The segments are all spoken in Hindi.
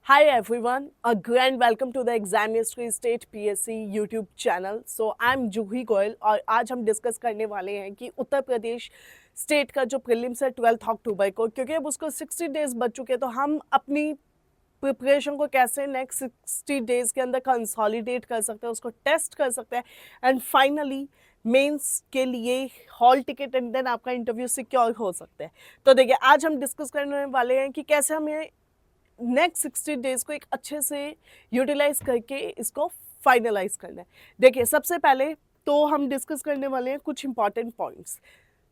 Hi everyone, a grand welcome to the Exam History State PSC YouTube channel. So I'm जूही गोयल और आज हम डिस्कस करने वाले हैं कि उत्तर प्रदेश स्टेट का जो प्रीलिम्स है 12 अक्टूबर को, क्योंकि अब उसको 60 डेज बच चुके हैं, तो हम अपनी प्रिपरेशन को कैसे नेक्स्ट 60 डेज के अंदर कंसोलिडेट कर सकते हैं, उसको टेस्ट कर सकते हैं एंड फाइनली मेंस के लिए हॉल टिकट एंड देन आपका इंटरव्यू सिक्योर हो सकता है। तो देखिए, आज हम डिस्कस करने वाले हैं कि कैसे हमें नेक्स्ट 60 डेज को एक अच्छे से यूटिलाइज करके इसको फाइनलाइज करना है। देखिए, सबसे पहले तो हम डिस्कस करने वाले हैं कुछ इंपॉर्टेंट पॉइंट्स।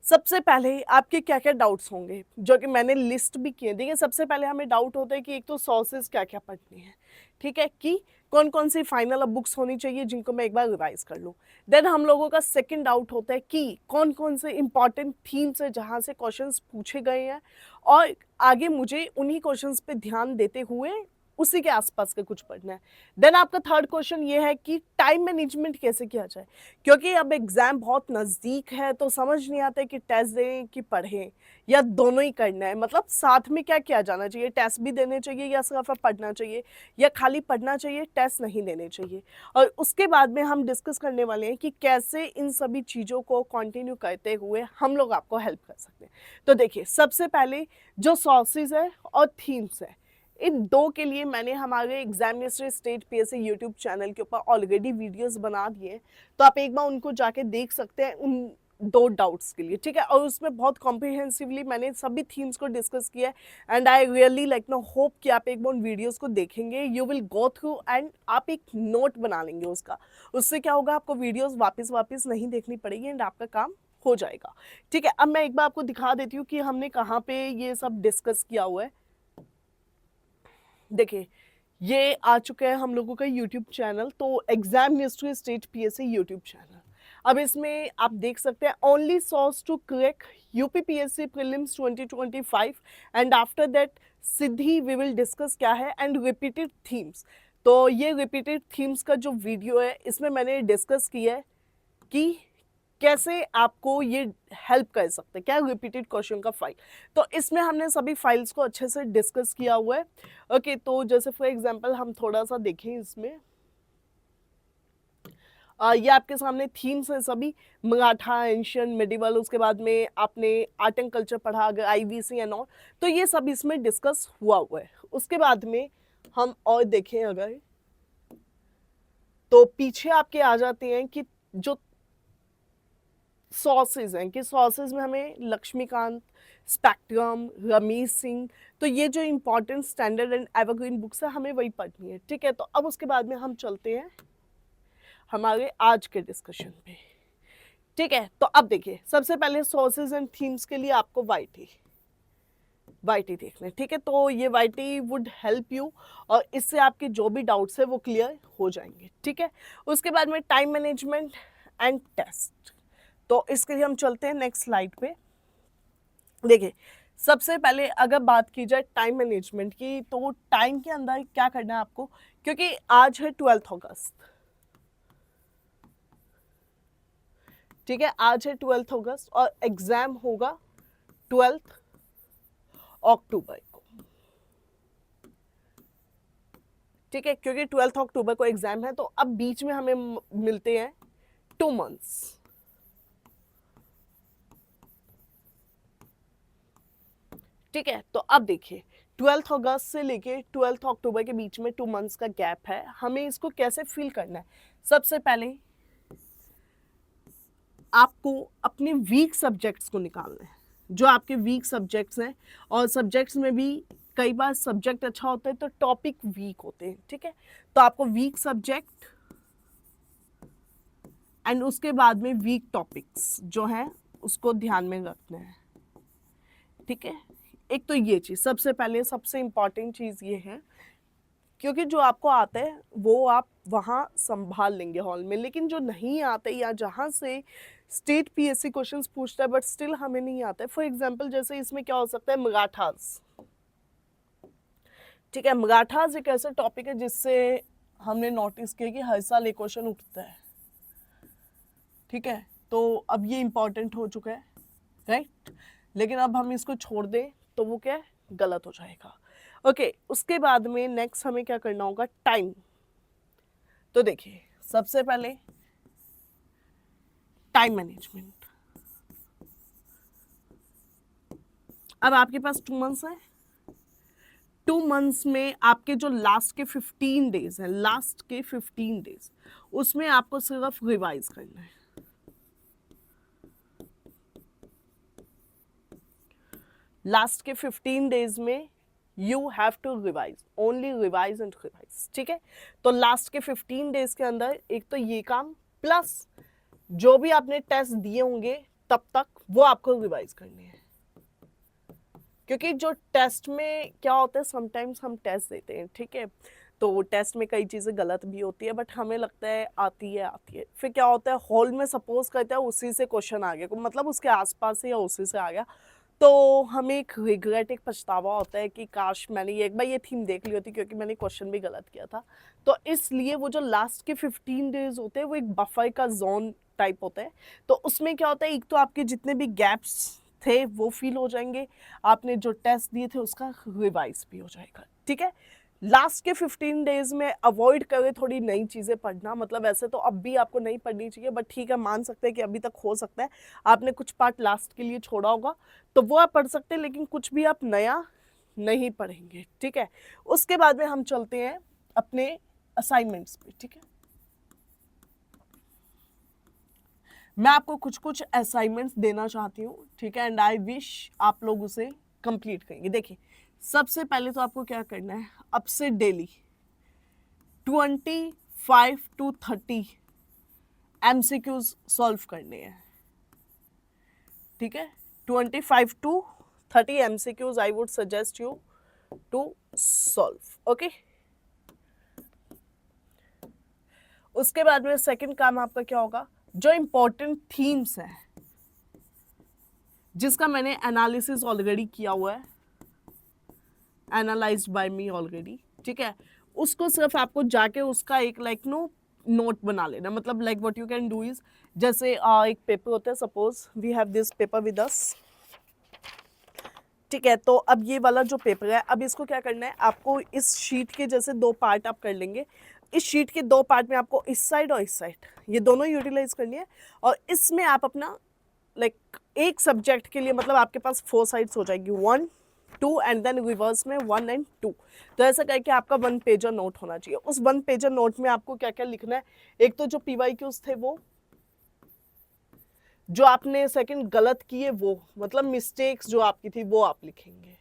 सबसे पहले आपके क्या क्या डाउट्स होंगे, जो कि मैंने लिस्ट भी किए। देखिए, सबसे पहले हमें डाउट होता है कि एक तो सोर्सेज क्या क्या पढ़नी है, ठीक है, कि कौन कौन सी फाइनल अब बुक्स होनी चाहिए जिनको मैं एक बार रिवाइज कर लूँ। देन हम लोगों का सेकंड डाउट होता है कि कौन कौन से इंपॉर्टेंट थीम्स है जहाँ से क्वेश्चंस पूछे गए हैं और आगे मुझे उन्हीं क्वेश्चंस पे ध्यान देते हुए उसी के आसपास का कुछ पढ़ना है। देन आपका थर्ड क्वेश्चन ये है कि टाइम मैनेजमेंट कैसे किया जाए, क्योंकि अब एग्जाम बहुत नज़दीक है तो समझ नहीं आता कि टेस्ट दें कि पढ़ें या दोनों ही करना है। मतलब साथ में क्या किया जाना चाहिए, टेस्ट भी देने चाहिए या सिर्फ पढ़ना चाहिए, या खाली पढ़ना चाहिए टेस्ट नहीं देने चाहिए। और उसके बाद में हम डिस्कस करने वाले हैं कि कैसे इन सभी चीज़ों को कंटिन्यू करते हुए हम लोग आपको हेल्प कर सकते हैं। तो देखिए, सबसे पहले जो सोर्सेज है और थीम्स है, इन दो के लिए मैंने हमारे examination state PSC YouTube channel के ऊपर ऑलरेडी वीडियोस बना दिए, तो आप एक बार उनको जाके देख सकते हैं उन दो डाउट्स के लिए, ठीक है। और उसमें बहुत कॉम्प्रिहेंसिवली मैंने सभी थीम्स को डिस्कस किया है and I really like no hope कि आप एक बार उन वीडियोस को देखेंगे, you will go through and आप एक नोट बना लेंगे उसका। उससे क्या होगा, आपको वीडियोस वापस वापस नहीं देखनी पड़ेगी एंड आपका काम हो जाएगा, ठीक है। अब मैं एक बार आपको दिखा देती हूँ कि हमने कहाँ पे ये सब डिस्कस किया हुआ है। देखिए, ये आ चुका है हम लोगों का यूट्यूब चैनल, तो exam history state PSC YouTube channel. अब इसमें आप देख सकते हैं only source to crack UP PSC prelims 2025 and after that सीधी वी विल डिस्कस क्या है एंड रिपीटेड थीम्स। तो ये रिपीटेड थीम्स का जो वीडियो है, इसमें मैंने डिस्कस किया है कि कैसे आपको ये हेल्प कर सकते हैं, क्या रिपीटेड क्वेश्चन का फाइल। तो इसमें हमने सभी फाइल्स को अच्छे से डिस्कस किया हुआ है। ओके, तो जैसे फॉर एग्जांपल हम थोड़ा सा देखें इसमें, ये आपके सामने थीम्स है सभी, मराठा, एंशियंट, मिडिवल, उसके बाद में आपने आर्ट एंड कल्चर पढ़ा, अगर आईवीसी एंड ऑल, तो ये सब इसमें डिस्कस हुआ है। उसके बाद में हम और देखें अगर, तो पीछे आपके आ जाते हैं कि जो सोर्सेज हैं, कि सोर्सेज में हमें लक्ष्मीकांत, स्पेक्ट्रम, रमेश सिंह, तो ये जो important standard and evergreen books है हमें वही पढ़नी है, ठीक है। तो अब उसके बाद में हम चलते हैं हमारे आज के डिस्कशन पे, ठीक है। तो अब देखिए, सबसे पहले सोर्सेज एंड थीम्स के लिए आपको वाईटी देखना है, ठीक है। तो ये वाईटी वुड हेल्प यू और इससे आपके जो भी डाउट्स है वो क्लियर हो जाएंगे, ठीक है। उसके बाद में टाइम मैनेजमेंट एंड टेस्ट, तो इसके लिए हम चलते हैं नेक्स्ट स्लाइड पे। देखिए, सबसे पहले अगर बात की जाए टाइम मैनेजमेंट की, तो टाइम के अंदर क्या करना है आपको, क्योंकि आज है 12 अगस्त, ठीक है। आज है 12 अगस्त और एग्जाम होगा 12 अक्टूबर को, ठीक है। क्योंकि 12 अक्टूबर को एग्जाम है, तो अब बीच में हमें मिलते हैं 2 मंथ्स, ठीक है। तो अब देखिए, 12 अगस्त से लेके 12 अक्टूबर के बीच में 2 मंथ्स का गैप है, हमें इसको कैसे फील करना है। सबसे पहले आपको अपने वीक सब्जेक्ट्स को निकालना है, जो आपके वीक सब्जेक्ट्स हैं, और सब्जेक्ट्स में भी कई बार सब्जेक्ट अच्छा होता है तो टॉपिक वीक होते हैं, ठीक है। तो आपको वीक सब्जेक्ट एंड उसके बाद में वीक टॉपिक्स जो हैं उसको ध्यान में रखना है, ठीक है। एक तो ये चीज़ सबसे पहले, सबसे इम्पॉर्टेंट चीज़ ये है, क्योंकि जो आपको आता है वो आप वहाँ संभाल लेंगे हॉल में, लेकिन जो नहीं आते या जहाँ से स्टेट पीएससी क्वेश्चंस पूछता है बट स्टिल हमें नहीं आता है, फॉर एग्जांपल जैसे इसमें क्या हो सकता है, मराठास, ठीक है। मराठास एक ऐसा टॉपिक है जिससे हमने नोटिस किया कि हर साल एक क्वेश्चन उठता है, ठीक है। तो अब ये इंपॉर्टेंट हो चुका है, राइट। लेकिन अब हम इसको छोड़ दें तो वो क्या है, गलत हो जाएगा। ओके, उसके बाद में नेक्स्ट हमें क्या करना होगा, टाइम। तो देखिए सबसे पहले टाइम मैनेजमेंट। अब आपके पास 2 मंथ्स है, 2 मंथ्स में आपके जो लास्ट के 15 डेज हैं, लास्ट के 15 डेज उसमें आपको सिर्फ रिवाइज करना है। लास्ट के 15 डेज में you have to revise, only revise and revise, ठीक है। तो लास्ट के 15 डेज के अंदर एक तो ये काम, प्लस जो भी आपने टेस्ट दिए होंगे तब तक वो आपको रिवाइज करने हैं। क्योंकि जो टेस्ट में क्या होता है, समटाइम्स हम टेस्ट देते हैं, ठीक है, तो टेस्ट में कई चीज़ें गलत भी होती है, बट हमें लगता है आती है, फिर क्या होता है हॉल में सपोज करते हैं उसी से क्वेश्चन आ गया, मतलब उसके आसपास से या उसी से आ गया, तो हमें एक रिग्रेट, एक पछतावा होता है कि काश मैंने एक बार ये थीम देख ली होती, क्योंकि मैंने क्वेश्चन भी गलत किया था। तो इसलिए वो जो लास्ट के 15 डेज होते हैं वो एक बफर का जोन टाइप होता है। तो उसमें क्या होता है, एक तो आपके जितने भी गैप्स थे वो फील हो जाएंगे, आपने जो टेस्ट दिए थे उसका रिवाइज भी हो जाएगा, ठीक है। लास्ट के 15 डेज में अवॉइड करें थोड़ी नई चीज़ें पढ़ना, मतलब वैसे तो अब भी आपको नहीं पढ़नी चाहिए, बट ठीक है, मान सकते हैं कि अभी तक हो सकता है आपने कुछ पार्ट लास्ट के लिए छोड़ा होगा, तो वो आप पढ़ सकते हैं, लेकिन कुछ भी आप नया नहीं पढ़ेंगे, ठीक है। उसके बाद में हम चलते हैं अपने असाइनमेंट्स पे, ठीक है। मैं आपको कुछ कुछ असाइनमेंट्स देना चाहती हूँ, ठीक है, एंड आई विश आप लोग उसे कंप्लीट करेंगे। देखिए सबसे पहले तो आपको क्या करना है, अब से डेली 25 to 30 MCQs सॉल्व करने हैं, ठीक है। 25 to 30 MCQs I would suggest you to solve, okay. उसके बाद में सेकंड काम आपका क्या होगा, जो इंपॉर्टेंट थीम्स है जिसका मैंने एनालिसिस ऑलरेडी किया हुआ है, एनालाइज्ड बाय मी ऑलरेडी, ठीक है, उसको सिर्फ आपको जाके उसका एक नोट बना लेना। मतलब like what you can do is, जैसे एक पेपर होता है, suppose we have this paper with us, ठीक है। तो अब ये वाला जो पेपर है, अब इसको क्या करना है, आपको इस शीट के जैसे 2 पार्ट आप कर लेंगे। इस शीट के 2 पार्ट में आपको इस साइड और इस साइड ये दोनों यूटिलाइज करनी है, और इसमें आप अपना एक सब्जेक्ट के लिए, मतलब आपके पास 4 साइड्स हो जाएगी, 1 2 एंड देन रिवर्स में 1 and 2। तो ऐसा करके आपका 1 पेजर नोट होना चाहिए। उस 1 पेजर नोट में आपको क्या क्या लिखना है, एक तो जो PYQs थे वो, जो आपने सेकंड गलत किए वो, मतलब मिस्टेक्स जो आपकी थी वो आप लिखेंगे,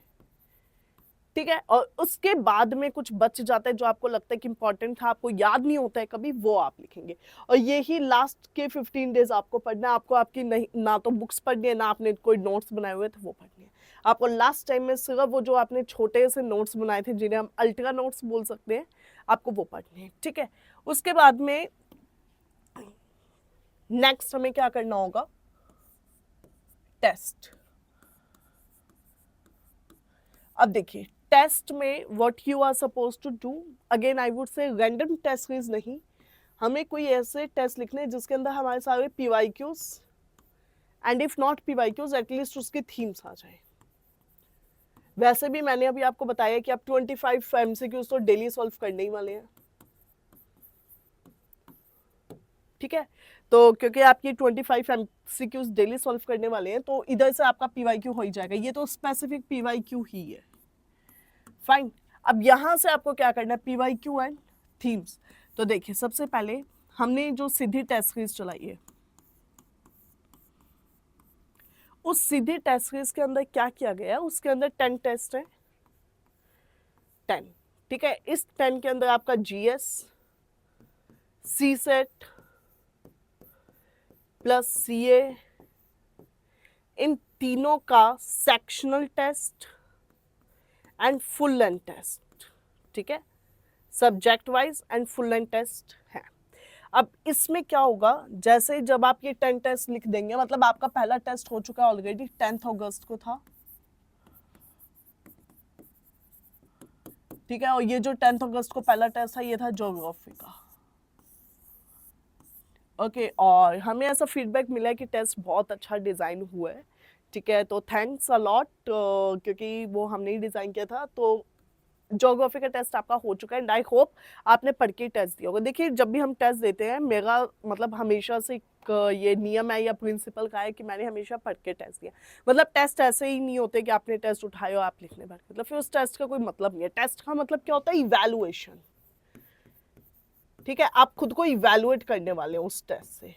ठीक है। और उसके बाद में कुछ बच जाता है जो आपको लगता है कि इंपॉर्टेंट था, आपको याद नहीं होता है कभी, वो आप लिखेंगे। और यही लास्ट के 15 डेज आपको पढ़ना है। आपको आपकी नहीं, ना तो बुक्स पढ़नी है, ना आपने कोई नोट्स बनाए हुए थे वो पढ़नी है। आपको लास्ट टाइम में सिर्फ वो जो आपने छोटे से नोट्स बनाए थे, जिन्हें हम अल्ट्रा नोट्स बोल सकते हैं, आपको वो पढ़ने हैं, ठीक है। उसके बाद में नेक्स्ट हमें क्या करना होगा, टेस्ट। अब देखिए टेस्ट में what you are suppose to do, again I would say random test quiz नहीं, हमें कोई ऐसे टेस्ट लिखने हैं जिसके अंदर हमारे सारे PYQs and if not PYQs at least उसकी थीम्स आ जाए। वैसे भी मैंने अभी आपको बताया कि आप 25 MCQs तो डेली सॉल्व करने ही वाले हैं, ठीक है। तो क्योंकि आप ये 25 MCQs डेली सॉल्व करने वाले हैं, तो इधर से आपका PYQ हो ही जाएगा, ये तो स्पेसिफिक PYQ ही है, फाइन। अब यहां से आपको क्या करना है, PYQ एंड थीम्स। तो देखिए सबसे पहले हमने जो सीधी टेस्ट सीरीज चलाई है, उस सीधी टेस्ट सीरीज के अंदर क्या किया गया है, उसके अंदर 10 टेस्ट है, 10, ठीक है। इस 10 के अंदर आपका GS, CSET प्लस CA, इन तीनों का sectional test and full length test, ठीक है, subject wise and full length test है। अब इसमें क्या होगा, जैसे जब आप ये 10 टेस्ट लिख देंगे, मतलब आपका पहला टेस्ट हो चुका है ऑलरेडी, 10 अगस्त को था, ठीक है। और ये जो 10 अगस्त को पहला टेस्ट था, ये था ज्योग्राफी का, ओके। और हमें ऐसा फीडबैक मिला है कि टेस्ट बहुत अच्छा डिज़ाइन हुआ है, ठीक है। तो थैंक्स अ लॉट, क्योंकि वो हमने ही डिज़ाइन किया था, तो ज्योग्राफी का टेस्ट आपका हो चुका है एंड आई होप आपने पढ़ के टेस्ट दिया होगा। देखिए जब भी हम टेस्ट देते हैं, मेरा मतलब हमेशा से एक ये नियम है या प्रिंसिपल का है कि मैंने हमेशा पढ़ के टेस्ट दिया। मतलब टेस्ट ऐसे ही नहीं होते कि आपने टेस्ट उठाए और आप लिखने बैठ, मतलब फिर उस टेस्ट का कोई मतलब नहीं है। टेस्ट का मतलब क्या होता है? इवैल्यूएशन। ठीक है, आप खुद को इवैल्यूएट करने वाले हैं उस टेस्ट से।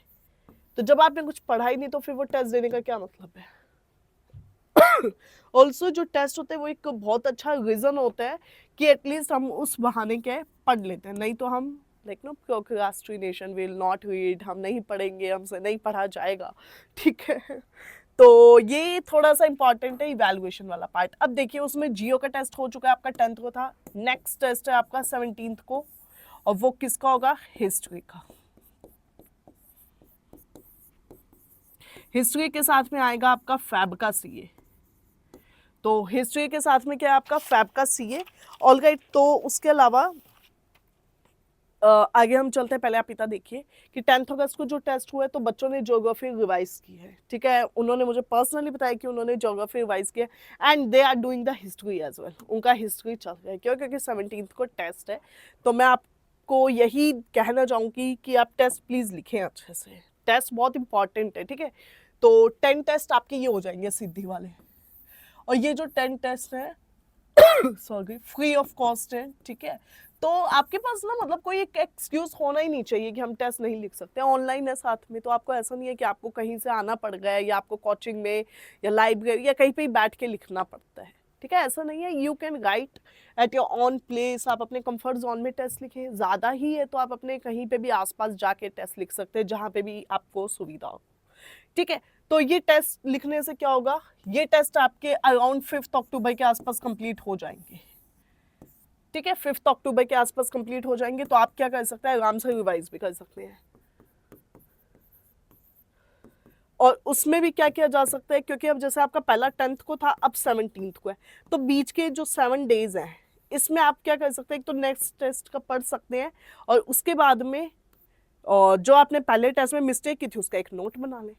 तो जब आपने कुछ पढ़ा ही नहीं तो फिर वो टेस्ट देने का क्या मतलब है? ऑल्सो जो टेस्ट होते हैं वो एक बहुत अच्छा रीजन होता है कि एटलीस्ट हम उस बहाने के पढ़ लेते हैं, नहीं तो हम like no procrastination, will not read, हम नहीं पढ़ेंगे, हमसे नहीं पढ़ा जाएगा। ठीक है, तो ये थोड़ा सा इंपॉर्टेंट है इवैल्यूएशन वाला पार्ट। अब देखिए उसमें जियो का टेस्ट हो चुका है, आपका 10th को था। नेक्स्ट टेस्ट है आपका 17th को, और वो किसका होगा? हिस्ट्री का। हिस्ट्री के साथ में आएगा आपका फैब का सीए। तो हिस्ट्री के साथ में क्या है आपका? फैब का सीए। ऑलराइट, तो उसके अलावा आगे हम चलते हैं। पहले आप इतना देखिए कि 10th अगस्त को जो टेस्ट हुआ है तो बच्चों ने ज्योग्राफी रिवाइज की है। ठीक है, उन्होंने मुझे पर्सनली बताया कि उन्होंने ज्योग्राफी रिवाइज किया and they are doing the history as well. उनका हिस्ट्री चल रहा है, क्यों? क्योंकि 17th को टेस्ट है। तो मैं आपको यही कहना चाहूँगी कि आप टेस्ट प्लीज़ लिखें अच्छे से, टेस्ट बहुत इंपॉर्टेंट है। ठीक है, तो 10 टेस्ट आपके ये हो जाएंगे सीधी वाले, और ये जो 10 टेस्ट है सॉरी फ्री ऑफ कॉस्ट है। ठीक है, तो आपके पास ना मतलब कोई एक एक्सक्यूज होना ही नहीं चाहिए कि हम टेस्ट नहीं लिख सकते। ऑनलाइन है साथ में, तो आपको ऐसा नहीं है कि आपको कहीं से आना पड़ गया है या आपको कोचिंग में या लाइब्रेरी या कहीं पे बैठ के लिखना पड़ता है। ठीक है, ऐसा नहीं है, you can write at your on place. आप अपने कंफर्ट जोन में टेस्ट लिखें। ज़्यादा ही है तो आप अपने कहीं पे भी आसपास जाके टेस्ट लिख सकते हैं, जहाँ पे भी आपको सुविधा हो। ठीक है, तो ये टेस्ट लिखने से क्या होगा? ये टेस्ट आपके अराउंड 5 अक्टूबर के आसपास कंप्लीट हो जाएंगे। ठीक है, 5 अक्टूबर के आसपास कंप्लीट हो जाएंगे, तो आप क्या कर सकते हैं? आराम से रिवाइज भी कर सकते हैं। और उसमें भी क्या किया जा सकता है, क्योंकि अब जैसे आपका पहला 10th को था, अब 17th को है, तो बीच के जो 7 डेज हैं इसमें आप क्या कर सकते हैं? एक तो नेक्स्ट टेस्ट का पढ़ सकते हैं, और उसके बाद में और जो आपने पहले टेस्ट में मिस्टेक की थी उसका एक नोट बना लें।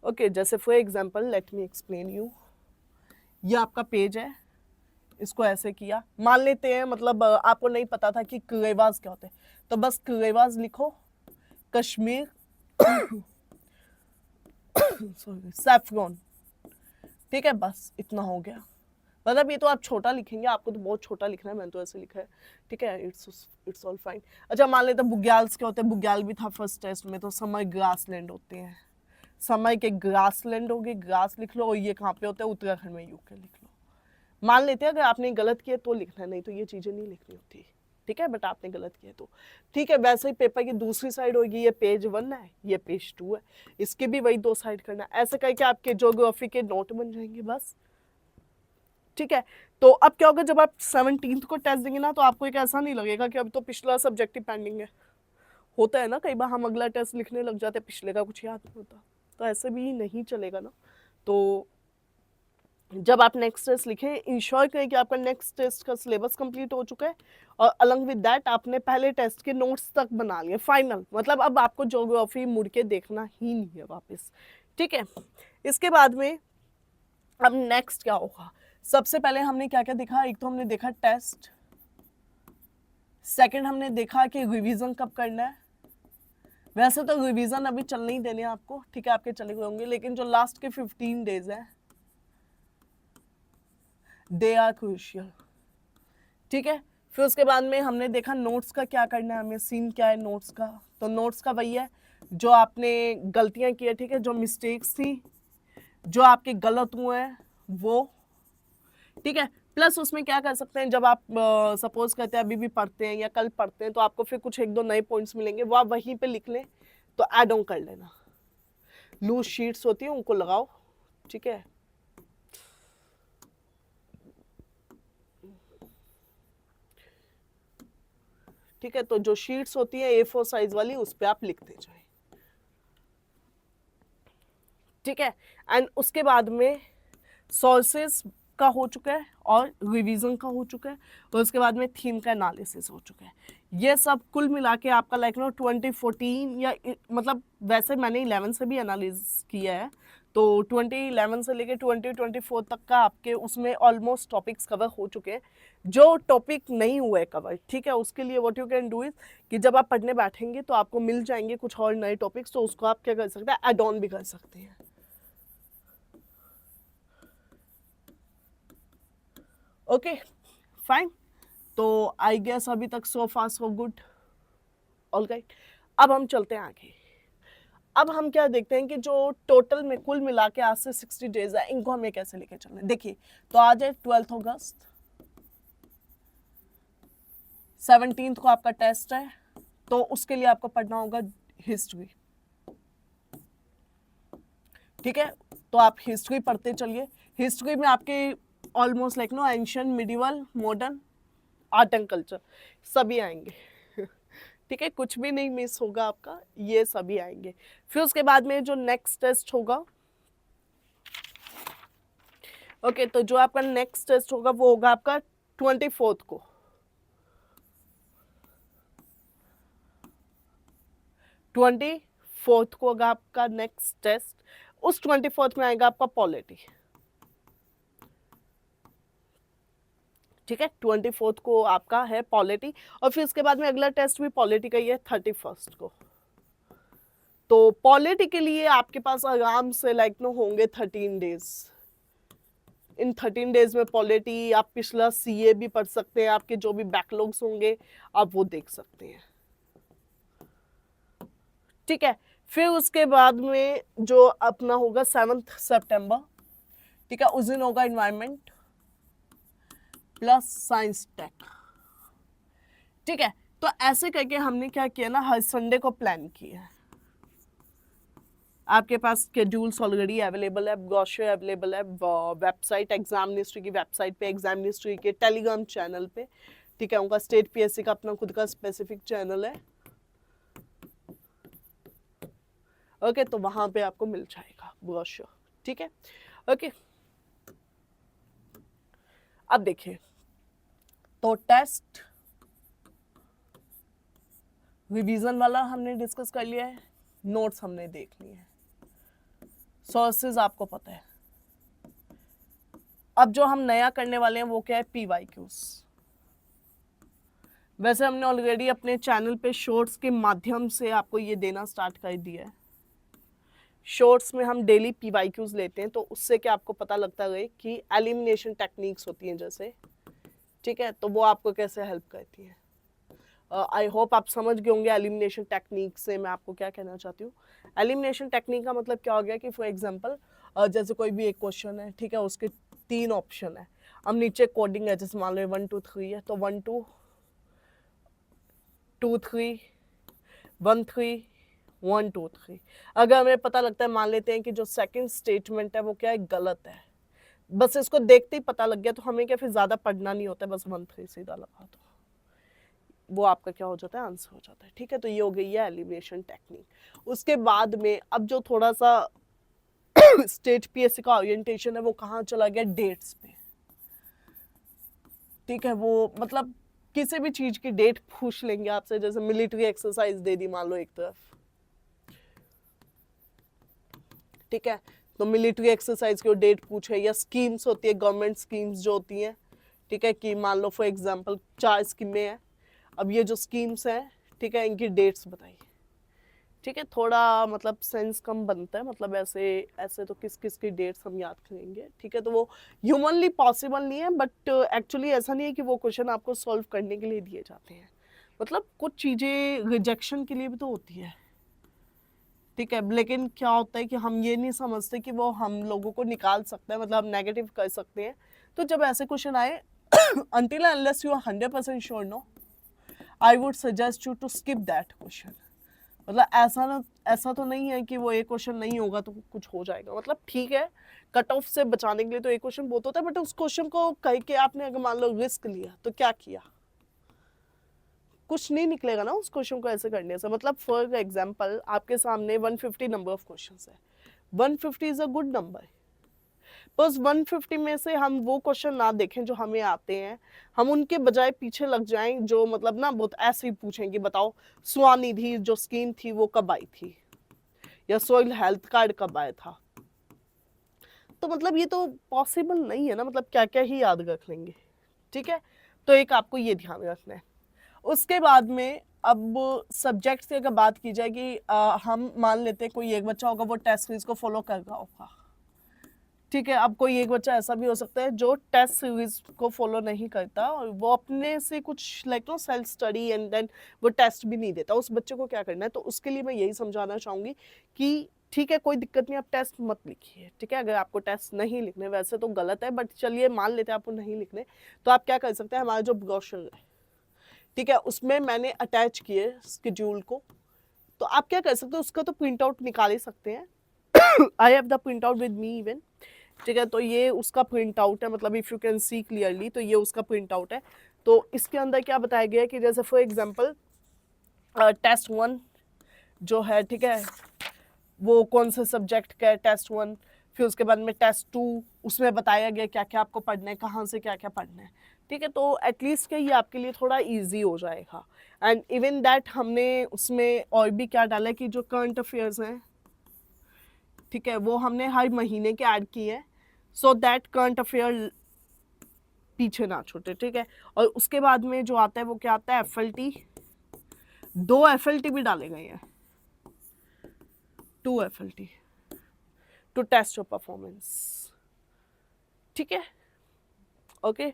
ओके, जैसे for example let me explain you. ये आपका पेज है, इसको ऐसे किया, मान लेते हैं मतलब आपको नहीं पता था कि कलेवाज क्या होते हैं, तो बस कलेवाज लिखो, कश्मीर सॉरी सैफरॉन। ठीक है, बस इतना हो गया। मतलब ये तो आप छोटा लिखेंगे, आपको तो बहुत छोटा लिखना है, मैंने तो ऐसे लिखा है। ठीक है, इट्स ऑल फाइन। अच्छा, मान लेते हैं बुग्याल्स क्या होते हैं। बुग्याल भी था फर्स्ट टेस्ट में, तो समय ग्रासलैंड होते हैं। समय के ग्रासलैंड हो गए, ग्रास लिख लो, और ये कहाँ पे होता है? उत्तराखंड में, यूके लिख लो। मान लेते हैं अगर आपने गलत किया तो लिखना, नहीं तो ये चीज़ें नहीं लिखनी होती। ठीक है, बट आपने गलत किया तो ठीक है। वैसे ही पेपर की दूसरी साइड होगी, ये पेज 1 है, ये पेज 2 है, इसके भी वही 2 साइड करना है। ऐसे करके आपके ज्योग्राफी के नोट बन जाएंगे बस। ठीक है, तो अब क्या होगा? जब आप 17th को टेस्ट देंगे ना, तो आपको एक ऐसा नहीं लगेगा कि अब तो पिछला सब्जेक्ट ही पेंडिंग है। होता है ना कई बार, हम अगला टेस्ट लिखने लग जाते हैं, पिछले का कुछ याद नहीं होता, तो ऐसे भी नहीं चलेगा ना। तो जब आप नेक्स्ट टेस्ट लिखें, इंश्योर करें कि आपका नेक्स्ट टेस्ट का सिलेबस कंप्लीट हो चुका है, और अलॉन्ग विद दैट आपने पहले टेस्ट के नोट्स तक बना लिए फाइनल। मतलब अब आपको ज्योग्राफी मुड़ के देखना ही नहीं है वापस। ठीक है, इसके बाद में अब नेक्स्ट क्या होगा? सबसे पहले हमने क्या क्या देखा? एक तो हमने देखा टेस्ट, सेकंड हमने देखा कि रिवीजन कब करना है। वैसे तो रिवीजन अभी चलने ही देने आपको, ठीक है, आपके चले हुए होंगे, लेकिन जो लास्ट के 15 डेज है दे आर क्रूशियल। ठीक है, फिर उसके बाद में हमने देखा नोट्स का क्या करना है हमें, सीन क्या है नोट्स का। तो नोट्स का वही है जो आपने गलतियां की है, ठीक है, जो मिस्टेक्स थी, जो आपके गलत हुए हैं वो। ठीक है, प्लस उसमें क्या कर सकते हैं, जब आप सपोज करते हैं अभी भी पढ़ते हैं या कल पढ़ते हैं, तो आपको फिर कुछ 1-2 नए पॉइंट्स मिलेंगे, वो आप वहीं पे लिख लें, तो ऐड ऑन कर लेना। लूज शीट्स होती है उनको लगाओ। ठीक है, ठीक है, तो जो शीट्स होती है A4 साइज वाली, उस पर आप लिखते जाए। ठीक है, एंड उसके बाद में सोर्सेस का हो चुका है और रिवीजन का हो चुका है, और उसके बाद में थीम का एनालिसिस हो चुका है। ये सब कुल मिला के आपका लाइक नो 2014 या मतलब वैसे मैंने 11 से भी एनालिसिस किया है, तो 2011 से लेके 2024 तक का आपके उसमें ऑलमोस्ट टॉपिक्स कवर हो चुके हैं। जो टॉपिक नहीं हुए कवर, ठीक है, उसके लिए what you can do is कि जब आप पढ़ने बैठेंगे तो आपको मिल जाएंगे कुछ और नए टॉपिक्स, तो उसको आप क्या कर सकते हैं, ऐड ऑन भी कर सकते हैं। ओके फाइन, तो आई गेस अभी तक सो फार सो गुड, ऑल राइट। अब हम चलते हैं आगे। अब हम क्या देखते हैं कि जो टोटल में कुल मिला के आज से 60 डेज है, इनको हमें कैसे लेके चलना है। देखिए, तो आज है 12 अगस्त, 17 को आपका टेस्ट है, तो उसके लिए आपको पढ़ना होगा हिस्ट्री, ठीक है। तो आप हिस्ट्री पढ़ते चलिए। हिस्ट्री में आपके almost like know ancient, medieval, modern, art and culture सभी आएंगे, ठीक है, कुछ भी नहीं मिस होगा आपका, ये सभी आएंगे। फिर उसके बाद में जो नेक्स्ट टेस्ट होगा, ओके, तो जो आपका नेक्स्ट टेस्ट होगा वो होगा आपका 24 को, 24 को होगा आपका नेक्स्ट टेस्ट। उस 24 में आएगा आपका पॉलिटी, ठीक है, 24 को आपका है पॉलिटी। और फिर उसके बाद में अगला टेस्ट भी पॉलिटी का ही है 31 को। तो पॉलिटी के लिए आपके पास आराम से लाइक नो होंगे 13 डेज। इन 13 डेज में पॉलिटी, आप पिछला सीए भी पढ़ सकते हैं, आपके जो भी बैकलॉग्स होंगे आप वो देख सकते हैं, ठीक है। फिर उसके बाद में जो अपना होगा 7 सितंबर, ठीक है, उस दिन होगा एनवायरनमेंट प्लस साइंस टेक, ठीक है। तो ऐसे करके हमने क्या किया ना, हर संडे को प्लान किया है। आपके पास स्केड्यूल्स ऑलरेडी अवेलेबल है, ब्रोशर अवेलेबल है वेबसाइट, एग्जाम मिनिस्ट्री की वेबसाइट पे, एग्जाम मिनिस्ट्री के टेलीग्राम चैनल पे, ठीक है। उनका स्टेट पीएससी का अपना खुद का स्पेसिफिक चैनल है, ओके, तो वहां पे आपको मिल जाएगा ब्रोशर, ठीक है, ओके। अब देखिए, तो टेस्ट रिवीजन वाला हमने डिस्कस कर लिया है, नोट्स हमने देख लिए हैं, सोर्सेज आपको पता है। अब जो हम नया करने वाले हैं वो क्या है, पीवाईक्यूज। वैसे हमने ऑलरेडी अपने चैनल पे शॉर्ट्स के माध्यम से आपको ये देना स्टार्ट कर दिया है। शॉर्ट्स में हम डेली पीवाईक्यूज लेते हैं, तो उससे क्या आपको पता लगता है कि एलिमिनेशन टेक्निक्स होती हैं जैसे, ठीक है, तो वो आपको कैसे हेल्प करती है। आई होप आप समझ गए होंगे एलिमिनेशन टेक्निक से मैं आपको क्या कहना चाहती हूँ। एलिमिनेशन टेक्निक का मतलब क्या हो गया कि फॉर एग्जांपल जैसे कोई भी एक क्वेश्चन है, ठीक है, उसके 3 ऑप्शन है, अब नीचे कोडिंग है, जैसे मान लो 1 2 3 है, तो 1 2 2 3 1 3 1 2 3। अगर हमें पता लगता है, मान लेते हैं कि जो सेकंड स्टेटमेंट है वो क्या है, गलत है, बस इसको देखते ही पता लग गया, तो हमें क्या फिर ज़्यादा पढ़ना नहीं होता है, बस 1 3 सीधा लगा दो, वो आपका क्या हो जाता है, आंसर हो जाता है, ठीक है। तो ये हो गई है एलिमिनेशन टेक्निक। उसके बाद में अब जो थोड़ा सा स्टेट पीएससी का ओरिएंटेशन है वो कहाँ चला गया, डेट्स पे, ठीक है। वो मतलब किसी भी चीज की डेट पूछ लेंगे आपसे, जैसे मिलिट्री एक्सरसाइज दे दी मान लो एक तरफ, ठीक है, तो मिलिट्री एक्सरसाइज की डेट पूछे, या स्कीम्स होती है, गवर्नमेंट स्कीम्स जो होती हैं, ठीक है, कि मान लो फॉर एग्जांपल 4 स्कीमें हैं, अब ये जो स्कीम्स हैं, ठीक है, इनकी डेट्स बताइए, ठीक है। थोड़ा मतलब सेंस कम बनता है, मतलब ऐसे ऐसे तो किस किस की डेट्स हम याद करेंगे, ठीक है, तो वो ह्यूमनली पॉसिबल नहीं है, बट एक्चुअली ऐसा नहीं है कि वो क्वेश्चन आपको सॉल्व करने के लिए दिए जाते हैं, मतलब कुछ चीज़ें रिजेक्शन के लिए भी तो होती है, ठीक है। लेकिन क्या होता है कि हम ये नहीं समझते कि वो हम लोगों को निकाल सकता है, मतलब हम नेगेटिव कर सकते हैं। तो जब ऐसे क्वेश्चन आए until unless you are 100% sure, no, I would suggest you to skip that question। मतलब ऐसा तो नहीं है कि वो एक क्वेश्चन नहीं होगा तो कुछ हो जाएगा, मतलब ठीक है, कट ऑफ से बचाने के लिए तो एक क्वेश्चन बहुत होता है, बट उस क्वेश्चन को कह के आपने अगर मान लो रिस्क लिया तो क्या किया, कुछ नहीं निकलेगा ना उस क्वेश्चन को ऐसे करने से। मतलब फॉर एग्जांपल आपके सामने 150 नंबर ऑफ क्वेश्चंस है, 150 इज अ गुड नंबर, बस 150 में से हम वो क्वेश्चन ना देखें जो हमें आते हैं, हम उनके बजाय पीछे लग जाएं जो मतलब ना बहुत ऐसे ही पूछेंगे, बताओ स्वनिधि जो स्कीम थी वो कब आई थी, या सोइल हेल्थ कार्ड कब आया था, तो मतलब ये तो पॉसिबल नहीं है ना, मतलब क्या क्या ही याद रख लेंगे, ठीक है। तो एक आपको ये ध्यान रखना है। उसके बाद में अब सब्जेक्ट की अगर बात की जाए कि हम मान लेते हैं कोई एक बच्चा होगा वो टेस्ट सीरीज को फॉलो कर रहा होगा, ठीक है। अब कोई एक बच्चा ऐसा भी हो सकता है जो टेस्ट सीरीज को फॉलो नहीं करता और वो अपने से कुछ like know self study and then वो टेस्ट भी नहीं देता। उस बच्चे को क्या करना है, तो उसके लिए मैं यही समझाना चाहूँगी कि ठीक है कोई दिक्कत नहीं, आप टेस्ट मत लिखिए, ठीक है। अगर आपको टेस्ट नहीं लिखने, वैसे तो गलत है बट चलिए मान लेते हैं आपको नहीं लिखने, तो आप क्या कर सकते हैं, हमारा जो ब्रोशर है, ठीक है, उसमें मैंने अटैच किए स्केड्यूल को, तो आप क्या कर सकते हो, उसका तो प्रिंट आउट निकाल ही सकते हैं। I have the print out with me even, ठीक है। तो ये उसका प्रिंट आउट है, मतलब if you can see clearly, तो ये उसका प्रिंट आउट है। तो इसके अंदर क्या बताया गया है कि जैसे फॉर एग्जांपल टेस्ट 1 जो है, ठीक है, वो कौन से सब्जेक्ट का है टेस्ट 1, फिर उसके बाद में टेस्ट 2, उसमें बताया गया क्या क्या आपको पढ़ना है, कहाँ से क्या क्या पढ़ना है, ठीक है। तो एटलीस्ट क्या ये आपके लिए थोड़ा ईजी हो जाएगा। एंड इवन दैट हमने उसमें और भी क्या डाला है कि जो करंट अफेयर्स हैं, ठीक है, वो हमने हर महीने के ऐड किए हैं, सो दैट करंट अफेयर पीछे ना छूटे, ठीक है। और उसके बाद में जो आता है वो क्या आता है, FLT, 2 FLT भी डाले गए हैं, 2 FLT to test your performance, ठीक है, ओके।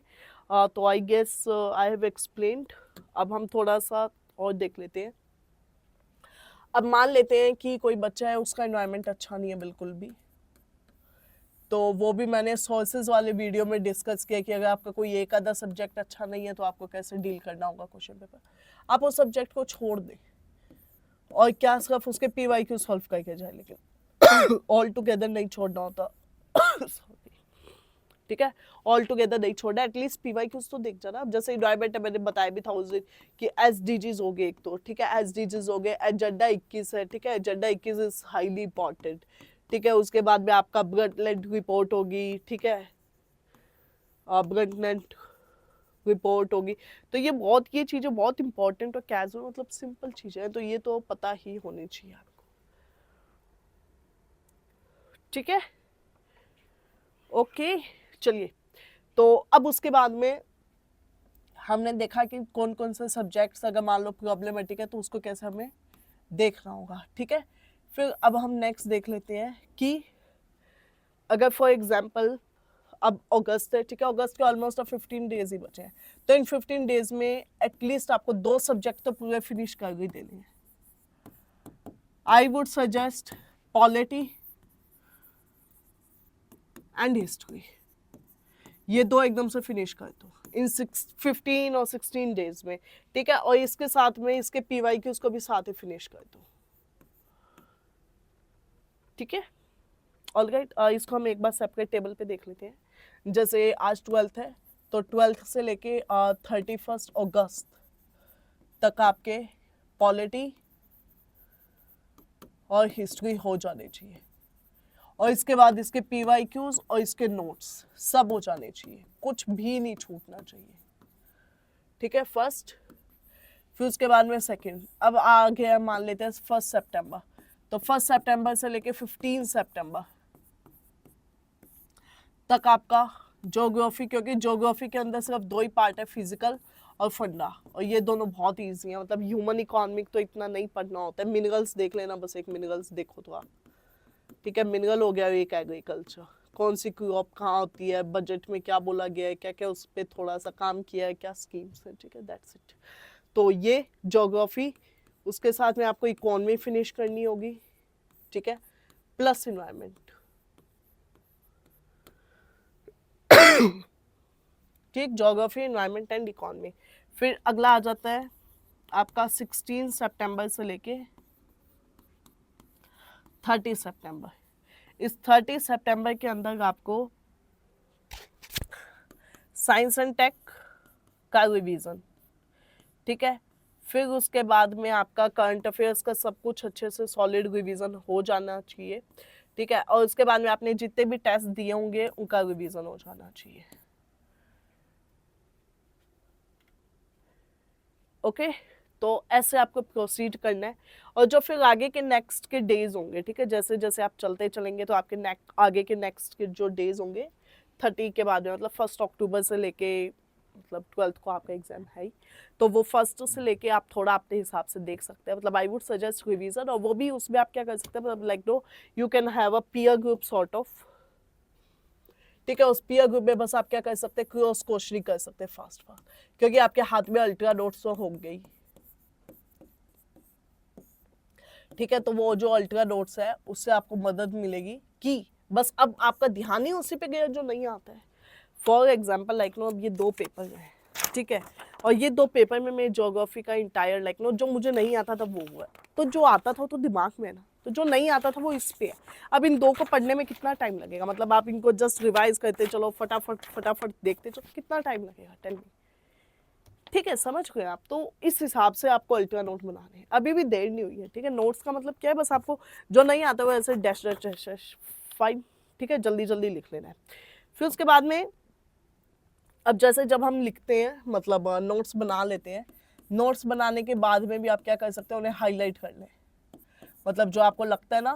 तो I guess I have explained. अब हम थोड़ा सा और देख लेते हैं। अब मान लेते हैं कि कोई बच्चा है उसका एनवायरनमेंट अच्छा नहीं है बिल्कुल भी, तो वो भी मैंने सोर्सेज वाले वीडियो में डिस्कस किया कि अगर आपका कोई एक आधा सब्जेक्ट अच्छा नहीं है तो आपको कैसे डील करना होगा क्वेश्चन पेपर। आप उस सब्जेक्ट को छोड़ दें और क्या सिर्फ उसके PYQ सॉल्व करके जाए, लेकिन ऑल टुगेदर नहीं छोड़ना होता। ठीक है, ऑल टुगेदर नहीं छोड़ना, एटलीस्ट PYQs तो देख जाना। अब जैसे एनवायरमेंट मैंने बताया भी था उस दिन कि SDGs हो गए एक तो, ठीक है, SDGs हो गए, एजेंडा 21 है, ठीक है, एजेंडा 21 इज हाईली इंपॉर्टेंट, ठीक है। उसके बाद में आपका ब्लड रिपोर्ट होगी, ठीक है, ब्लड रिपोर्ट होगी। तो ये चीज़ें बहुत इंपॉर्टेंट और कैजुअल मतलब सिंपल चीज़ें हैं, तो ये तो पता ही होनी चाहिए आपको, ठीक है, ओके। चलिए, तो अब उसके बाद में हमने देखा कि कौन कौन से सब्जेक्ट्स अगर मान लो प्रॉब्लमेटिक है तो उसको कैसे हमें देखना होगा, ठीक है। फिर अब हम नेक्स्ट देख लेते हैं कि अगर फॉर एग्जांपल अब अगस्त है, ठीक है, अगस्त के ऑलमोस्ट 15 डेज ही बचे हैं, तो इन 15 डेज में एटलीस्ट आपको 2 सब्जेक्ट तो पूरे फिनिश कर ही देने हैं। आई would suggest polity and history, ये 2 एकदम से फिनिश कर दो इन 15 और 16 डेज में, ठीक है। और इसके साथ में इसके PYQs को भी साथ ही फिनिश कर दो, ठीक है, ऑलराइट। इसको हम एक बार सेपरेट टेबल पे देख लेते हैं। जैसे आज 12th है, तो 12th से लेके 31 अगस्त तक आपके पॉलिटी और हिस्ट्री हो जाने चाहिए, और इसके बाद इसके PYQs और इसके नोट्स सब हो जाने चाहिए, कुछ भी नहीं छूटना चाहिए, ठीक है, फर्स्ट। फिर उसके बाद में सेकंड, अब आ गया मान लेते हैं 1 सितंबर, तो 1 सितंबर से लेके 15 सितंबर तक आपका ज्योग्राफी, क्योंकि ज्योग्राफी के अंदर सिर्फ 2 ही पार्ट है, फिजिकल और फंडा, और ये दोनों बहुत ईजी है, मतलब ह्यूमन इकोनॉमिक तो इतना नहीं पढ़ना होता है, मिनरल्स देख लेना बस, एक मिनरल्स देखो तो आप, ठीक है, मिनरल हो गया, एक एग्रीकल्चर, कौन सी क्रॉप कहाँ होती है, बजट में क्या बोला गया है, क्या क्या उस पर थोड़ा सा काम किया है, क्या स्कीम्स है, ठीक है, दैट्स इट। तो ये ज्योग्राफी, उसके साथ में आपको इकोनॉमी फिनिश करनी होगी, ठीक है, प्लस इन्वायरमेंट, ठीक, ज्योग्राफी, इन्वायरमेंट एंड इकोनॉमी। फिर अगला आ जाता है आपका 16 सितंबर से लेके 30 सितंबर। इस 30 सितंबर के अंदर आपको साइंस एंड टेक का रिवीजन, ठीक है। फिर उसके बाद में आपका करंट अफेयर्स का सब कुछ अच्छे से सॉलिड रिवीजन हो जाना चाहिए, ठीक है। और उसके बाद में आपने जितने भी टेस्ट दिए होंगे उनका रिवीजन हो जाना चाहिए, ओके। तो ऐसे आपको प्रोसीड करना है। और जो फिर आगे के नेक्स्ट के डेज होंगे, ठीक है, जैसे जैसे आप चलते चलेंगे तो आपके आगे के नेक्स्ट के जो डेज होंगे 30 के बाद में, मतलब 1 अक्टूबर से लेके मतलब 12th को आपका एग्जाम है ही, तो वो 1 से लेके आप थोड़ा अपने हिसाब से देख सकते हैं। मतलब आई वुड सजेस्ट रिवीजन, और वो भी उसमें आप क्या कर सकते हैं, मतलब like know you can have a peer group sort of, ठीक है। उस पीयर ग्रुप में बस आप क्या कर सकते हैं, क्रॉस क्वेश्चनिंग कर सकते हैं फास्ट फास्ट, क्योंकि आपके हाथ में अल्ट्रा नोट्स तो होंगे ही, ठीक है। तो वो जो अल्ट्रा नोट्स है उससे आपको मदद मिलेगी कि बस अब आपका ध्यान ही उसी पे गया जो नहीं आता है। फॉर एग्जाम्पल लाइक नो अब ये 2 पेपर हैं, ठीक है, और ये 2 पेपर में मैं ज्योग्राफी का इंटायर लाइक नो जो मुझे नहीं आता था वो हुआ, तो जो आता था तो दिमाग में है ना, तो जो नहीं आता था वो इस पे है। अब इन 2 को पढ़ने में कितना टाइम लगेगा, मतलब आप इनको जस्ट रिवाइज करते चलो, फटाफट फटाफट देखते चलो, कितना टाइम लगेगा, टेल मी, ठीक है, समझ गए आप। तो इस हिसाब से आपको अल्ट्रा नोट बनाने हैं, अभी भी देर नहीं हुई है, ठीक है। नोट्स का मतलब क्या है, बस आपको जो नहीं आता वो ऐसे dash dash dash dash fine, ठीक है, जल्दी जल्दी लिख लेना है। फिर उसके बाद में अब जैसे जब हम लिखते हैं, मतलब नोट्स बना लेते हैं, नोट्स बनाने के बाद में भी आप क्या कर सकते हैं, उन्हें हाईलाइट कर लें। मतलब जो आपको लगता है ना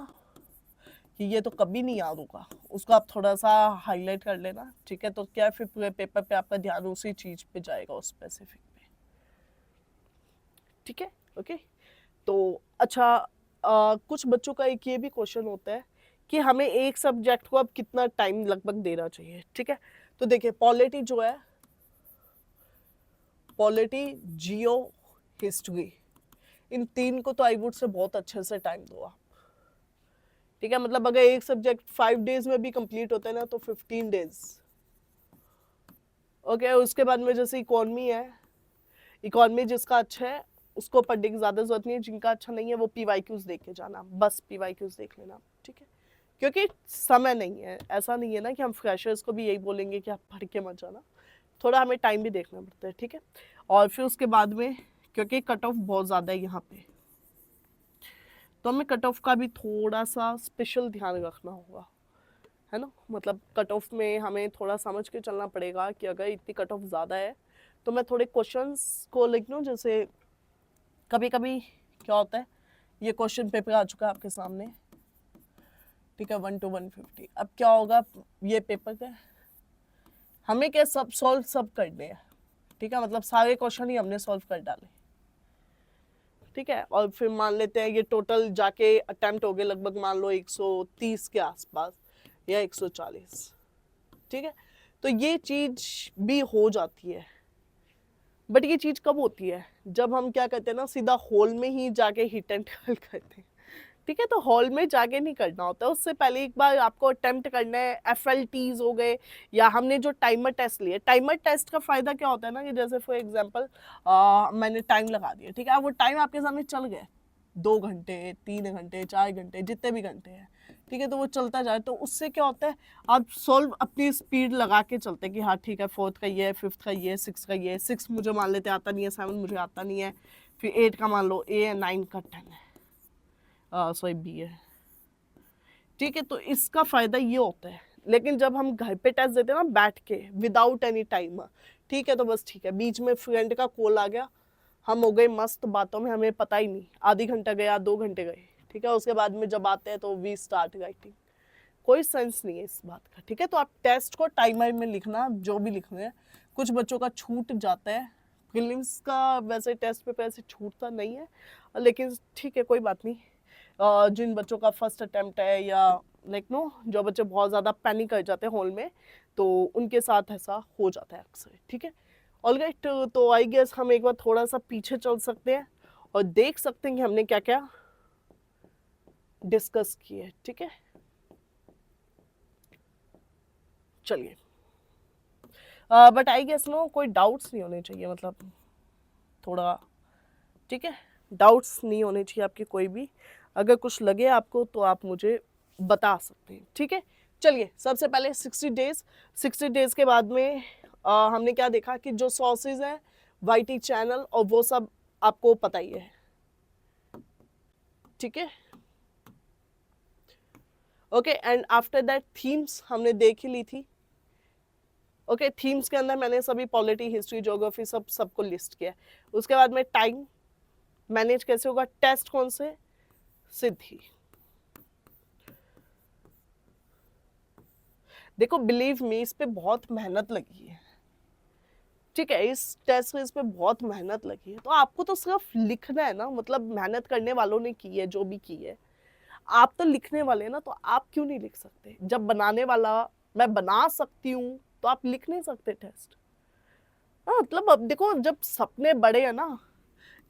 कि ये तो कभी नहीं याद होगा, उसको आप थोड़ा सा हाईलाइट कर लेना, ठीक है। तो क्या फिर पूरे पेपर पे आपका ध्यान उसी चीज पे जाएगा, उस स्पेसिफिक पे, ठीक है, ओके। तो अच्छा, कुछ बच्चों का एक ये भी क्वेश्चन होता है कि हमें एक सब्जेक्ट को अब कितना टाइम लगभग देना चाहिए, ठीक है। तो देखिए पॉलिटी जो है, पॉलिटी, जियो, हिस्ट्री, इन 3 को तो आई वुड से बहुत अच्छे से टाइम दो आप, ठीक है। मतलब अगर एक सब्जेक्ट 5 डेज में भी कंप्लीट होता है ना तो 15 डेज, ओके। उसके बाद में जैसे इकोनॉमी है, इकोनॉमी जिसका अच्छा है उसको पढ़ने की ज़्यादा जरूरत नहीं है, जिनका अच्छा नहीं है वो PYQs देख के जाना, बस PYQs देख लेना, ठीक है। क्योंकि समय नहीं है, ऐसा नहीं है ना कि हम फ्रेशर्स को भी यही बोलेंगे कि आप पढ़ के मत जाना, थोड़ा हमें टाइम भी देखना पड़ता है, ठीक है। और फिर उसके बाद में क्योंकि कट ऑफ बहुत ज़्यादा है यहाँ पे, तो हमें कट ऑफ का भी थोड़ा सा स्पेशल ध्यान रखना होगा, है ना। मतलब कट ऑफ में हमें थोड़ा समझ के चलना पड़ेगा कि अगर इतनी कट ऑफ ज़्यादा है तो मैं थोड़े क्वेश्चंस को लिख लूँ। जैसे कभी कभी क्या होता है, ये क्वेश्चन पेपर आ चुका है आपके सामने, ठीक है, 1 to 150। अब क्या होगा, ये पेपर का हमें क्या सब सॉल्व सब करने हैं, ठीक है, मतलब सारे क्वेश्चन ही हमने सॉल्व कर डाले, ठीक है। और फिर मान लेते हैं ये टोटल जाके अटेम्प्ट हो गए लगभग मान लो 130 के आसपास या 140, ठीक है। तो ये चीज भी हो जाती है, बट ये चीज कब होती है, जब हम क्या करते हैं ना, सीधा हॉल में ही जाके हिट एंड कल करते हैं, ठीक है। तो हॉल में जाके नहीं करना होता, उससे पहले एक बार आपको अटेम्प्ट करना है। FLTs हो गए, या हमने जो टाइमर टेस्ट लिए, टाइमर टेस्ट का फायदा क्या होता है ना कि जैसे फॉर एग्जांपल मैंने टाइम लगा दिया, ठीक है, वो टाइम आपके सामने चल गया 2 घंटे 3 घंटे 4 घंटे जितने भी घंटे हैं, ठीक है, तो वो चलता जाए, तो उससे क्या होता है आप सॉल्व अपनी स्पीड लगा के चलते हैं कि हाँ ठीक है 4th का ये है, 5th का ये है, 6th का ये है, 6 मुझे मान लेते आता नहीं है, 7 मुझे आता नहीं है, फिर 8 का मान लो A है, 9 का 10 है, सॉरी B है, ठीक है। तो इसका फायदा ये होता है। लेकिन जब हम घर पे टेस्ट देते हैं ना बैठ के विदाउट एनी टाइमर, ठीक है, तो बस ठीक है, बीच में फ्रेंड का कॉल आ गया, हम हो गए मस्त बातों में, हमें पता ही नहीं आधी घंटा गया 2 घंटे गए, ठीक है। उसके बाद में जब आते हैं तो वी स्टार्ट राइटिंग, कोई सेंस नहीं है इस बात का, ठीक है। तो आप टेस्ट को टाइमर में लिखना, जो भी लिख रहे हैं। कुछ बच्चों का छूट जाता है, प्रीलिम्स का वैसे टेस्ट पेपर ऐसे छूटता नहीं है, लेकिन ठीक है कोई बात नहीं। जिन बच्चों का फर्स्ट अटेम्प्ट है या लाइक नो जो बच्चे बहुत ज़्यादा पैनिक कर जाते हैं हॉल में, तो उनके साथ ऐसा हो जाता है अक्सर, ठीक है। ऑलराइट, तो आई गेस हम एक बार थोड़ा सा पीछे चल सकते हैं और देख सकते हैं कि हमने क्या क्या डिस्कस किए, ठीक है। चलिए, बट आई गेस नो कोई डाउट्स नहीं होने चाहिए, मतलब थोड़ा, ठीक है, डाउट्स नहीं होने चाहिए आपके कोई भी। अगर कुछ लगे आपको तो आप मुझे बता सकते हैं, ठीक है। चलिए, सबसे पहले 60 डेज, 60 डेज के बाद में हमने क्या देखा कि जो सोर्सेज हैं YT चैनल और वो सब आपको पता ही है, ठीक है, okay. And after that themes हमने देख ही ली थी, ओके। थीम्स के अंदर मैंने सभी पॉलिटी, हिस्ट्री, ज्योग्राफी सबको लिस्ट किया। उसके बाद में टाइम, मैनेज कैसे होगा? टेस्ट कौन से? सिद्धि। देखो बिलीव मी, इस पे बहुत मेहनत लगी है, ठीक है, इस टेस्ट में इस पे बहुत मेहनत लगी है। तो आपको तो सिर्फ लिखना है ना, मतलब मेहनत करने वालों ने की है, जो भी की है, आप तो लिखने वाले हैं ना, तो आप क्यों नहीं लिख सकते? जब बनाने वाला मैं बना सकती हूँ, तो आप लिख नहीं सकते टेस्ट? हाँ, मतलब अब देखो, जब सपने बड़े हैं ना,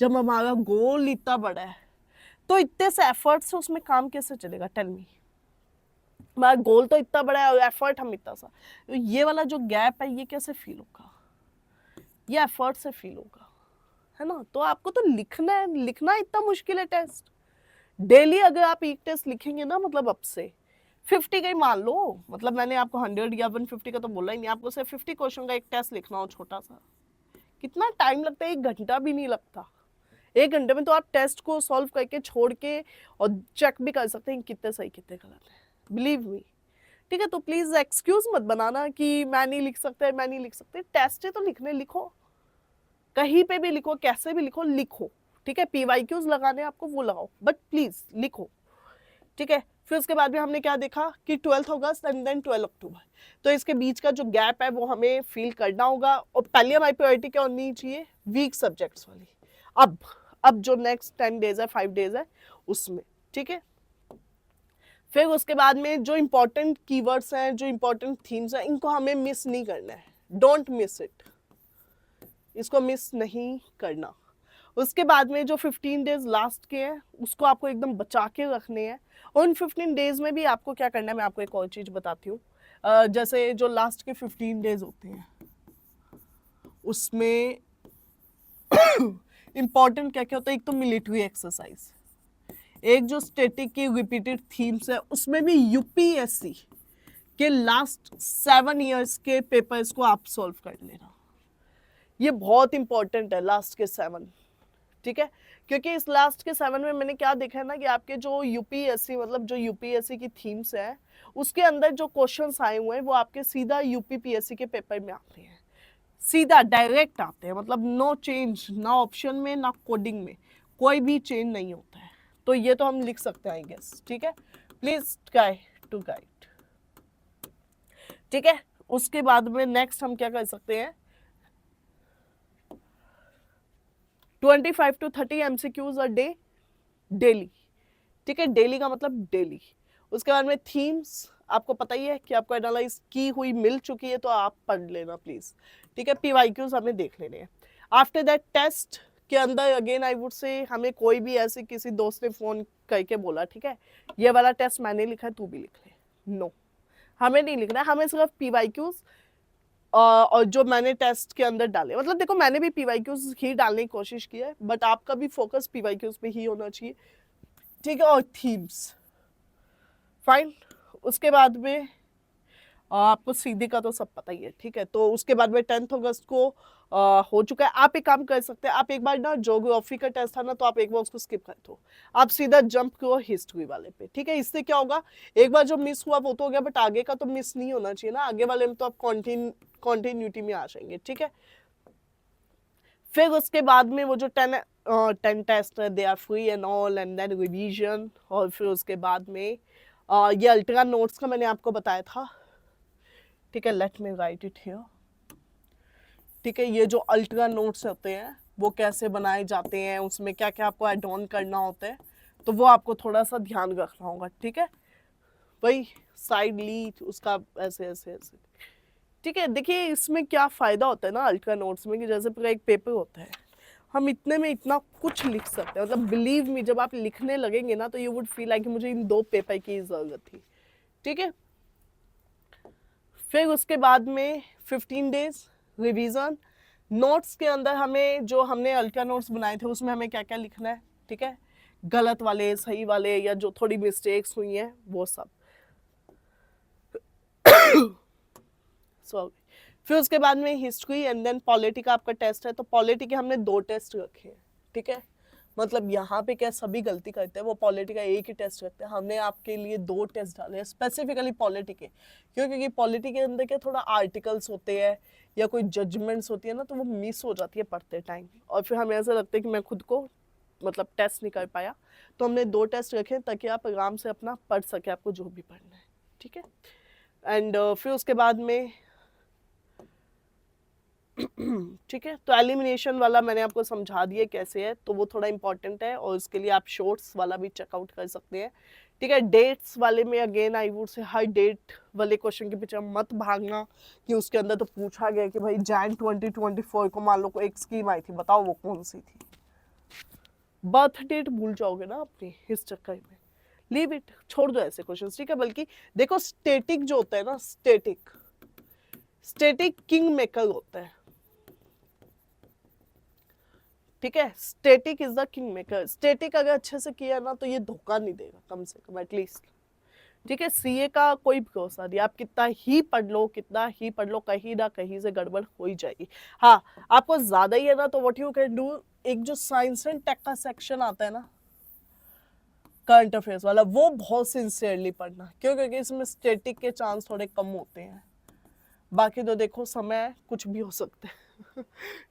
जब हमारा गोल इतना बड़ा है, तो इतने से एफर्ट से उसमें काम कैसे चलेगा? Tell me. हमारा गोल तो इतना बड़ा है और एफर्ट हम इतना सा, तो ये वाला जो गैप है, ये कैसे फील होगा? ये एफर्ट से फील होगा, है ना? तो आपको तो लिखना है, लिखना इतना मुश्किल है टेस्ट। डेली अगर आप एक टेस्ट लिखेंगे ना, मतलब अब से 50 का ही मान लो, मतलब मैंने आपको 100 या 150 का तो बोला ही नहीं, आपको सिर्फ 50 क्वेश्चन का एक टेस्ट लिखना हो छोटा सा, कितना टाइम लगता है? 1 घंटा भी नहीं लगता। 1 घंटे में तो आप टेस्ट को सॉल्व करके छोड़ के और चेक भी कर सकते हैं कितने सही कितने गलत है, बिलीव मी, ठीक है? तो प्लीज एक्सक्यूज मत बनाना कि मैं नहीं लिख सकता, मैं नहीं लिख सकते। टेस्ट है तो लिखने, लिखो, कहीं पे भी लिखो, कैसे भी लिखो, लिखो, ठीक है? पीवाईक्यूज लगाने आपको वो लगाओ, बट प्लीज लिखो, ठीक है? फिर उसके बाद में हमने क्या देखा कि 12 अगस्त एंड देन 12 अक्टूबर, तो इसके बीच का जो गैप है वो हमें फील करना होगा। और पहले हमारी प्रायोरिटी क्या होनी चाहिए? वीक सब्जेक्ट्स वाली। अब जो नेक्स्ट 10 डेज है, 5 डेज है, उसमें, ठीक है? फिर उसके बाद में जो इंपॉर्टेंट कीवर्ड्स हैं, जो इंपॉर्टेंट थीम्स हैं, इनको हमें मिस नहीं करना है। डोंट मिस इट, इसको मिस नहीं करना। उसके बाद में जो 15 डेज लास्ट के हैं, उसको आपको एकदम बचा के रखने हैं। और उन 15 डेज में भी आपको क्या करना है, मैं आपको एक और चीज बताती हूँ। जैसे जो लास्ट के 15 डेज होते हैं, उसमें इंपॉर्टेंट क्या क्या होता है? एक तो मिलिट्री एक्सरसाइज, एक जो स्टैटिक की रिपीटेड थीम्स है, उसमें भी यूपीएससी के लास्ट 7 ईयर्स के पेपर्स को आप सॉल्व कर लेना। ये बहुत इंपॉर्टेंट है, लास्ट के 7, ठीक है? क्योंकि इस लास्ट के 7 में मैंने क्या देखा है ना, कि आपके जो यूपीएससी, मतलब जो यूपीएससी की थीम्स है, उसके अंदर जो क्वेश्चंस आए हुए हैं, वो आपके सीधा यूपीपीएससी के पेपर में आते हैं, सीधा डायरेक्ट आते हैं, मतलब नो चेंज, ना ऑप्शन में ना कोडिंग में, कोई भी चेंज नहीं होता है। तो ये तो हम लिख सकते हैं, आई गेस, ठीक है? प्लीज ट्राई टू गाइड, ठीक है? उसके बाद में नेक्स्ट हम क्या कर सकते हैं? 25 to 30 MCQs a day, daily, ठीक है? डेली का मतलब डेली। उसके बाद में थीम्स आपको पता ही है कि आपको एनालाइज की हुई मिल चुकी है, तो आप पढ़ लेना प्लीज, ठीक है? पीवाईक्यूज हमें देख लेने हैं। आफ्टर दैट टेस्ट के अंदर अगेन आई वुड से, हमें कोई भी ऐसे किसी दोस्त ने फोन करके बोला, ठीक है, ये वाला टेस्ट मैंने लिखा है, तू भी लिख ले, नो, हमें नहीं लिखना है। हमें सिर्फ पीवाईक्यूज और जो मैंने टेस्ट के अंदर डाले, मतलब देखो मैंने भी पीवाईक्यूज ही डालने की कोशिश की है, बट आपका भी फोकस पीवाईक्यूज पे ही होना चाहिए, ठीक है? और थीम्स, फाइन। उसके बाद में आपको सीधी का तो सब पता ही है, ठीक है? तो उसके बाद में 10 अगस्त को हो चुका है। आप एक काम कर सकते हैं, आप एक बार ना, ज्योग्राफी का टेस्ट था ना, तो आप एक बार उसको स्किप कर दो, आप सीधा जंप करो हिस्ट्री वाले पे, ठीक है? इससे क्या होगा, एक बार जो मिस हुआ वो तो हो गया, बट आगे का तो मिस नहीं होना चाहिए ना, आगे वाले में तो आप कॉन्टिन्यूटी में आ जाएंगे, ठीक है? फिर उसके बाद में वो जो 10 टेस्ट है, they are free and all, and then revision. और फिर उसके बाद में ये अल्ट्रा नोट्स का मैंने आपको बताया था, ठीक है? Let me right it here, ठीक है? ये जो अल्ट्रा नोट्स होते हैं, वो कैसे बनाए जाते हैं, उसमें क्या क्या आपको ऐड ऑन करना होता है, तो वो आपको थोड़ा सा ध्यान रखना होगा, ठीक है? वही साइड ली उसका ऐसे ऐसे ऐसे, ठीक है? देखिए इसमें क्या फायदा होता है ना अल्ट्रा नोट्स में, कि जैसे पूरा एक पेपर होता है, हम इतने में इतना कुछ लिख सकते हैं, मतलब बिलीव मी, जब आप लिखने लगेंगे ना, तो यू वुड फील लाइक कि मुझे इन 2 पेपर की जरूरत थी, ठीक है? फिर उसके बाद में 15 डेज रिवीजन। नोट्स के अंदर हमें, जो हमने अल्ट्रा नोट्स बनाए थे, उसमें हमें क्या क्या लिखना है, ठीक है? गलत वाले, सही वाले, या जो थोड़ी मिस्टेक्स हुई हैं वो सब। सॉरी। फिर उसके बाद में हिस्ट्री एंड देन पॉलिटी का आपका टेस्ट है, तो पॉलिटी के हमने 2 टेस्ट रखे हैं, ठीक है? मतलब यहाँ पे क्या सभी गलती करते हैं, वो पॉलिटी का एक ही टेस्ट रखते हैं, हमने आपके लिए 2 टेस्ट डाले हैं स्पेसिफिकली पॉलिटी के। क्यों? क्योंकि पॉलिटी के अंदर क्या थोड़ा आर्टिकल्स होते हैं या कोई जजमेंट्स होती है ना, तो वो मिस हो जाती है पढ़ते टाइम, और फिर हमें ऐसा लगता है कि मैं खुद को मतलब टेस्ट नहीं कर पाया, तो हमने 2 टेस्ट रखे ताकि आप आराम से अपना पढ़ सके, आपको जो भी पढ़ना है, ठीक है। एंड फिर उसके बाद में ठीक है, तो एलिमिनेशन वाला मैंने आपको समझा दिया कैसे है, तो वो थोड़ा इंपॉर्टेंट है और उसके लिए आप शॉर्ट्स वाला भी चेकआउट कर सकते हैं, ठीक है। डेट्स वाले में अगेन आई वुड से हर डेट वाले क्वेश्चन के पीछे मत भागना कि उसके अंदर तो पूछा गया कि भाई जैन 2024 को मान लो को एक स्कीम आई थी, बताओ वो कौन सी थी। बर्थ डेट भूल जाओगे ना अपनी इस चक्कर में, लीव इट, छोड़ दो ऐसे क्वेश्चन, ठीक है। बल्कि देखो स्टैटिक जो होता है ना, स्टैटिक किंग मेकर होता है, ठीक है। Static is the king maker. Static अगर अच्छे से किया ना तो ये धोखा नहीं देगा कम से कम एटलीस्ट, ठीक है। सीए का कोई भरोसा नहीं, आप कितना ही पढ़ लो, कहीं ना कहीं से गड़बड़ हो ही जाएगी। हाँ, आपको ज्यादा ही है ना तो व्हाट यू कैन डू, एक जो साइंस एंड टेक का सेक्शन आता है ना करंट अफेयर्स वाला, वो बहुत सिंसियरली पढ़ना, क्यों, क्योंकि इसमें स्टैटिक के चांस थोड़े कम होते हैं। बाकी तो देखो समय कुछ भी हो सकता है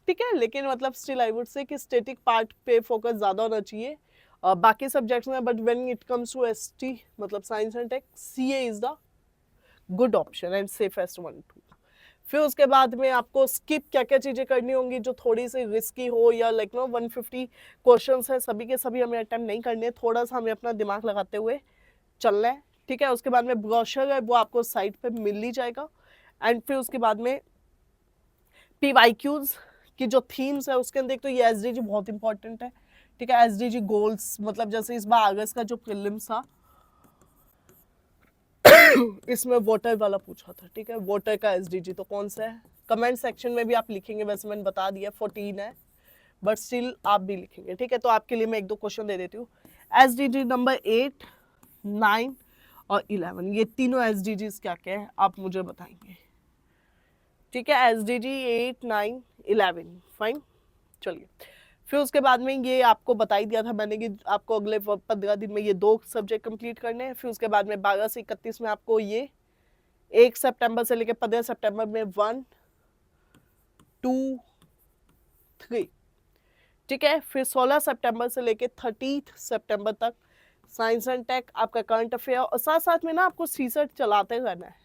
ठीक है, लेकिन मतलब स्टिल आई वुड से कि स्टैटिक पार्ट पे फोकस ज्यादा होना चाहिए बाकी सब्जेक्ट्स में, but when it comes to ST मतलब science and tech, CA is the good option and safest one too. फिर उसके बाद में आपको स्किप क्या क्या चीजें करनी होंगी जो थोड़ी सी रिस्की हो, या लाइक नो 150 क्वेश्चंस है, सभी के सभी हमें अटेम्प्ट नहीं करने, थोड़ा सा हमें अपना दिमाग लगाते हुए चलना है, ठीक है। उसके बाद में ब्रोशर है वो आपको साइट पे मिल ही जाएगा। एंड फिर उसके बाद में पीवाईक्यूज की जो थीम्स है उसके अंदर एक तो ये एसडीजी बहुत इंपॉर्टेंट है, ठीक है। एसडीजी गोल्स, मतलब जैसे इस बार अगस्त का जो प्रीलिम्स था इसमें वोटर वाला पूछा था, ठीक है। वोटर का एसडीजी तो कौन सा है, कमेंट सेक्शन में भी आप लिखेंगे, वैसे मैंने बता दिया 14 है, बट स्टिल आप भी लिखेंगे, ठीक है। तो आपके लिए मैं 1-2 क्वेश्चन दे देती हूँ। एसडीजी नंबर 8, 9 और 11, ये तीनों एसडीजीज क्या क्या है आप मुझे बताएंगे, ठीक है। एसडीजी 8, 9, 11, फाइन, चलिए। फिर उसके बाद में ये आपको बता ही दिया था मैंने कि आपको अगले 15 दिन में ये 2 सब्जेक्ट कंप्लीट करने हैं। फिर उसके बाद में 12 से 31 में आपको ये 1 सितंबर से लेकर 15 सितंबर में 1, 2, 3, ठीक है। फिर 16 सितंबर से लेकर 30 सितंबर तक साइंस एंड टेक, आपका करंट अफेयर, और साथ साथ में ना आपको सीसेट चलाते रहना है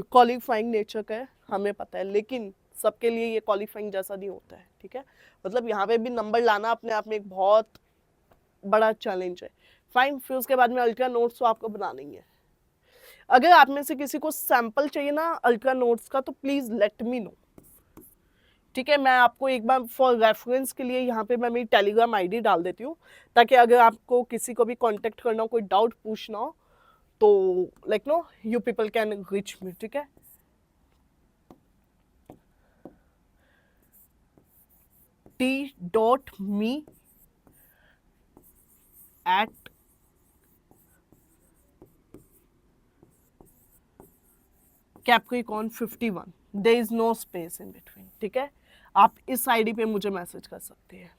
क्वालिफाइंग नेचर का है हमें पता है, लेकिन सबके लिए ये क्वालिफाइंग जैसा नहीं होता है, ठीक है। मतलब यहाँ पे भी नंबर लाना अपने आप में एक बहुत बड़ा चैलेंज है, फाइन। फिर उसके बाद में अल्ट्रा नोट्स तो आपको बनाना ही है। अगर आप में से किसी को सैंपल चाहिए ना अल्ट्रा नोट्स का तो प्लीज लेट मी नो, ठीक है। मैं आपको एक बार फॉर रेफरेंस के लिए यहाँ पे मैं मेरी टेलीग्राम आईडी डाल देती हूँ, ताकि अगर आपको किसी को भी कांटेक्ट करना हो, कोई डाउट पूछना हो, तो like know you people can reach me, ठीक है। t.me at Capricorn 51, there is no space in between, ठीक है। आप इस आईडी पे मुझे मैसेज कर सकते हैं।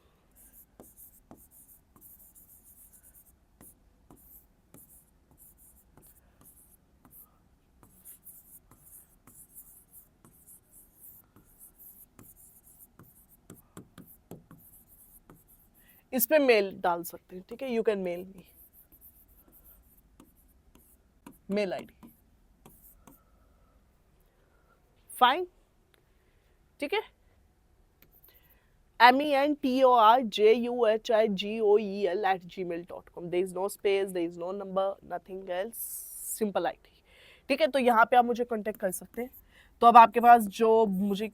इस पे मेल डाल सकते हैं, ठीक है। You can mail me, mail ID, fine, ठीक है। mentorjuhigoel@gmail.com, there is no space, there is no number, nothing else, simple ID, ठीक है। तो यहाँ पे आप मुझे कांटेक्ट कर सकते हैं। तो अब आपके पास जो मुझे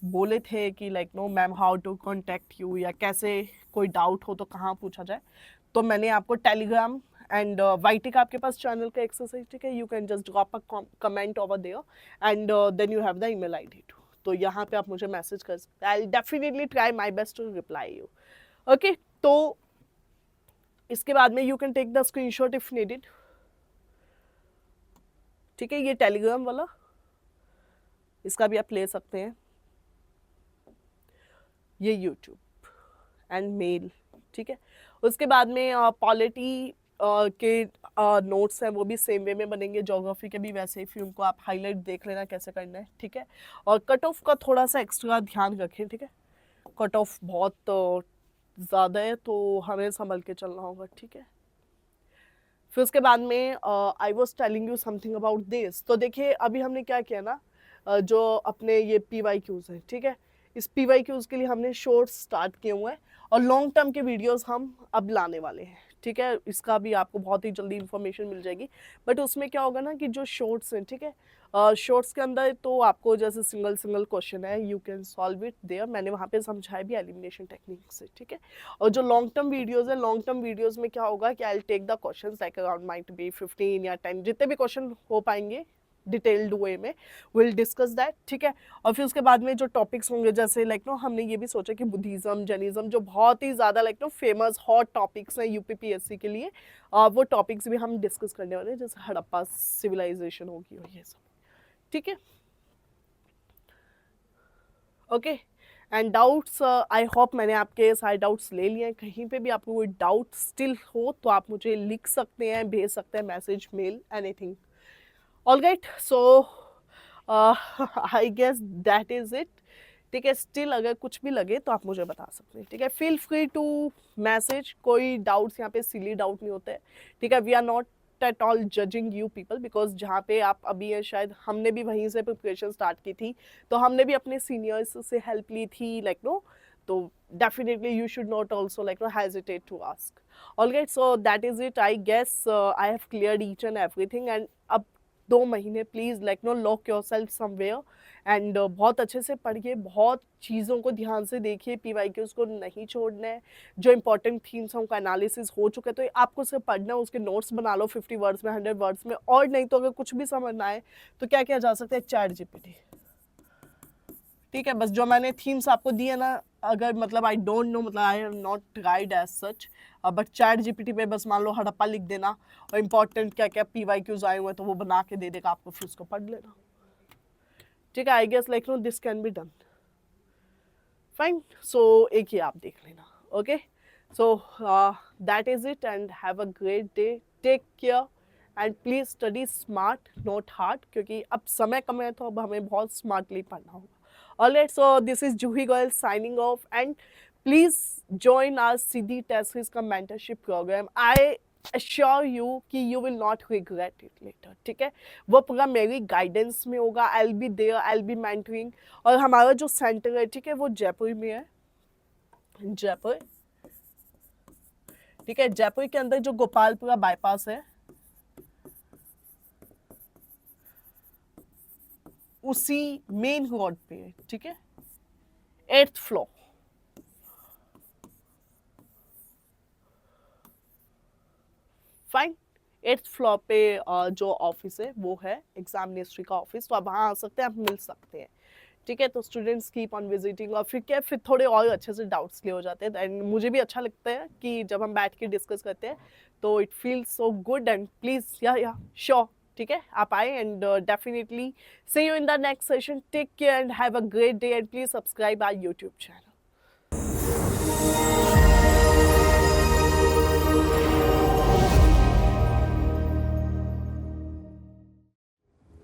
बोले थे कि like know ma'am how to contact you, या कैसे कोई डाउट हो तो कहाँ पूछा जाए, तो मैंने आपको टेलीग्राम एंड वाईटी का आपके पास चैनल का एक्सेस है, ठीक है। You can just drop a comment over there and then you have the email ID too, तो यहाँ पे आप मुझे मैसेज कर सकते हैं। I will definitely try my best to reply you, okay. तो इसके बाद में you can take the screenshot if needed, ठीक है। ये टेलीग्राम वाला, इसका भी आप ले सकते हैं, ये यूट्यूब एंड मेल, ठीक है। उसके बाद में पॉलिटी के नोट्स हैं वो भी सेम वे में बनेंगे, ज्योग्राफी के भी वैसे ही, फिर उनको आप हाईलाइट देख लेना कैसे करना है, ठीक है। और कट ऑफ का थोड़ा सा एक्स्ट्रा ध्यान रखें, ठीक है। कट ऑफ बहुत ज़्यादा है, तो हमें संभल के चलना होगा, ठीक है। फिर उसके बाद में I was telling you something about this. तो देखिए अभी हमने क्या किया ना, जो अपने ये PYQs हैं, ठीक है, इस PYQs के लिए हमने शॉर्ट्स स्टार्ट किए हुए हैं और लॉन्ग टर्म के वीडियोस हम अब लाने वाले हैं, ठीक है। इसका भी आपको बहुत ही जल्दी इन्फॉर्मेशन मिल जाएगी, बट उसमें क्या होगा ना कि जो शॉर्ट्स हैं, ठीक है, शॉर्ट्स के अंदर तो आपको जैसे सिंगल सिंगल क्वेश्चन है, you can solve it there, मैंने वहाँ पे समझाया भी एलिमिनेशन टेक्निक से, ठीक है। और जो लॉन्ग टर्म वीडियोस है, लॉन्ग टर्म वीडियोस में क्या होगा कि I will take the questions like around might be 15 या 10, जितने भी क्वेश्चन हो पाएंगे डिटेल्ड वे में विल डिस्कस दैट, ठीक है। और फिर उसके बाद में जो टॉपिक्स होंगे, जैसे लाइक नो हमने ये भी सोचा कि बुद्धिज्म, जैनिज्म, जो बहुत ही ज़्यादा like know famous hot topics हैं UPPSC के लिए, वो टॉपिक्स भी हम डिस्कस करने वाले हैं, जैसे हड़प्पा सिविलाइजेशन होगी और ये सब, ठीक है। Okay, and doubts, I hope मैंने आपके सारे डाउट्स ले लिए हैं। कहीं पे भी आपको कोई डाउट स्टिल हो तो आप मुझे लिख सकते हैं, भेज सकते हैं, message, mail, anything. All right, so I guess that is it, ठीक है। स्टिल अगर कुछ भी लगे तो आप मुझे बता सकते हैं, ठीक है। फील फ्री टू मैसेज, कोई डाउट्स यहाँ पे सिली डाउट नहीं होते हैं, ठीक है। We are not at all judging you people, because जहाँ पे आप अभी है, शायद हमने भी वहीं से प्रिपरेशन स्टार्ट की थी, तो हमने भी अपने सीनियर्स से हेल्प ली थी, लाइक नो, तो definitely you should not also like no hesitate to ask. All right, so that is it, I guess I have cleared each and everything, and अब 2 महीने please like know lock your self somewhere and बहुत अच्छे से पढ़िए, बहुत चीज़ों को ध्यान से देखिए, PYQs को नहीं छोड़ना है, जो इंपॉर्टेंट थीम्स हैं उनका एनालिसिस हो चुका है, तो आपको सिर्फ पढ़ना है, उसके नोट्स बना लो 50 वर्ड्स में, 100 वर्ड्स में, और नहीं तो अगर कुछ भी समझ ना आए तो क्या किया जा सकता है, ChatGPT, ठीक है। बस जो मैंने थीम्स आपको दिए ना, अगर मतलब आई डोंट नो, मतलब I have not tried as such, but ChatGPT पे बस मान लो हड़प्पा लिख देना और इंपॉर्टेंट क्या क्या PYQs आए हुए हैं तो वो बना के दे देगा आपको, फिर उसको पढ़ लेना, ठीक है। I guess like no this can be done, fine. So एक ही आप देख लेना, okay. So that is it and have a great day, take care and please study smart not hard, क्योंकि अब समय कम है तो अब हमें बहुत स्मार्टली पढ़ना होगा। All right, so this is Juhi Goyal signing off, and please join our Siddhi Test Series का mentorship program. I assure you कि you will not regret it later, ठीक है। वो पूरा मेरी गाइडेंस में होगा, I'll be there, I'll be mentoring, और हमारा जो सेंटर है, ठीक है, वो जयपुर में है, जयपुर, ठीक है। जयपुर के अंदर जो गोपालपुरा बाईपास है, उसी मेन रोड पे है, ठीक है, 8th floor, fine. 8th floor पे जो ऑफिस है वो है एग्जामिनेस्ट्री का ऑफिस, तो आप वहाँ आ सकते हैं, आप मिल सकते हैं, ठीक है। तो स्टूडेंट्स कीप ऑन विजिटिंग, और फिर क्या, फिर थोड़े और अच्छे से डाउट्स क्लियर हो जाते हैं, एंड मुझे भी अच्छा लगता है कि जब हम बैठ के डिस्कस करते हैं तो it feels so good, and please या श्योर, ठीक है, आप आए, and definitely see you in the next session, take care and have a great day, and please subscribe our YouTube channel.